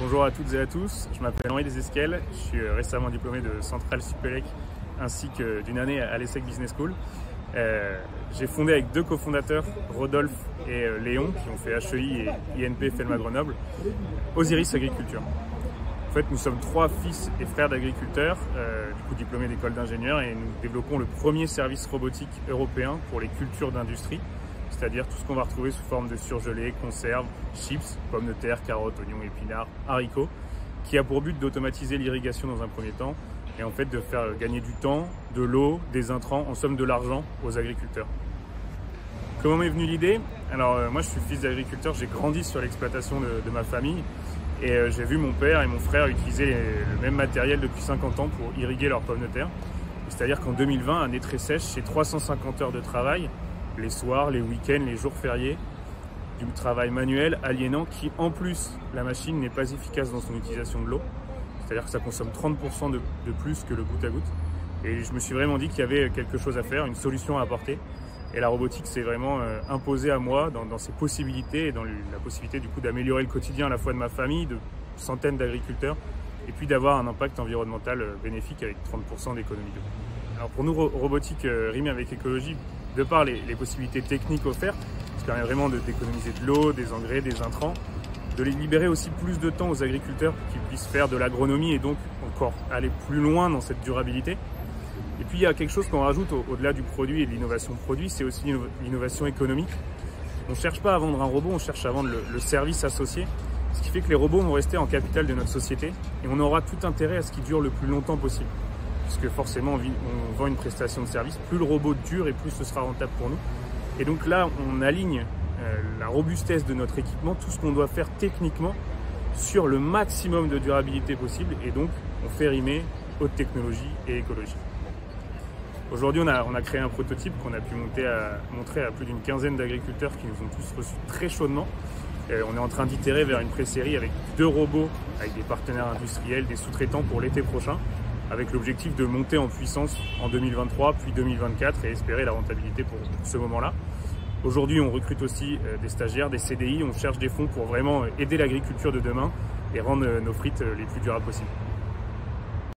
Bonjour à toutes et à tous, je m'appelle Henri Desesquelles, je suis récemment diplômé de Centrale Supélec ainsi que d'une année à l'ESSEC Business School. J'ai fondé avec deux cofondateurs, Rodolphe et Léon, qui ont fait HEI et INP Felma Grenoble, Osiris Agriculture. En fait, nous sommes trois fils et frères d'agriculteurs, du coup diplômés d'école d'ingénieurs, et nous développons le premier service robotique européen pour les cultures d'industrie, c'est-à-dire tout ce qu'on va retrouver sous forme de surgelés, conserves, chips, pommes de terre, carottes, oignons, épinards, haricots, qui a pour but d'automatiser l'irrigation dans un premier temps et en fait de faire gagner du temps, de l'eau, des intrants, en somme de l'argent aux agriculteurs. Comment m'est venue l'idée? Alors moi je suis fils d'agriculteur, j'ai grandi sur l'exploitation de ma famille et j'ai vu mon père et mon frère utiliser le même matériel depuis 50 ans pour irriguer leurs pommes de terre. C'est-à-dire qu'en 2020, année très sèche, c'est 350 heures de travail, les soirs, les week-ends, les jours fériés, du travail manuel, aliénant, qui en plus, la machine n'est pas efficace dans son utilisation de l'eau. C'est-à-dire que ça consomme 30% de plus que le goutte à goutte. Et je me suis vraiment dit qu'il y avait quelque chose à faire, une solution à apporter. Et la robotique s'est vraiment imposée à moi dans ses possibilités et dans la possibilité du coup d'améliorer le quotidien à la fois de ma famille, de centaines d'agriculteurs, et puis d'avoir un impact environnemental bénéfique avec 30% d'économie d'eau. Alors pour nous, robotique rime avec écologie de par les possibilités techniques offertes, ça permet vraiment d'économiser de l'eau, des engrais, des intrants, de les libérer aussi plus de temps aux agriculteurs pour qu'ils puissent faire de l'agronomie et donc encore aller plus loin dans cette durabilité. Et puis il y a quelque chose qu'on rajoute au-delà du produit et de l'innovation produit, c'est aussi l'innovation économique. On ne cherche pas à vendre un robot, on cherche à vendre le service associé, ce qui fait que les robots vont rester en capital de notre société et on aura tout intérêt à ce qu'ils durent le plus longtemps possible. Puisque forcément on vend une prestation de service, plus le robot dure et plus ce sera rentable pour nous. Et donc là, on aligne la robustesse de notre équipement, tout ce qu'on doit faire techniquement sur le maximum de durabilité possible, et donc on fait rimer haute technologie et écologie. Aujourd'hui, on a créé un prototype qu'on a pu montrer à plus d'une quinzaine d'agriculteurs qui nous ont tous reçus très chaudement. On est en train d'itérer vers une pré-série avec 2 robots, avec des partenaires industriels, des sous-traitants pour l'été prochain, avec l'objectif de monter en puissance en 2023 puis 2024 et espérer la rentabilité pour ce moment-là. Aujourd'hui, on recrute aussi des stagiaires, des CDI, on cherche des fonds pour vraiment aider l'agriculture de demain et rendre nos frites les plus durables possibles.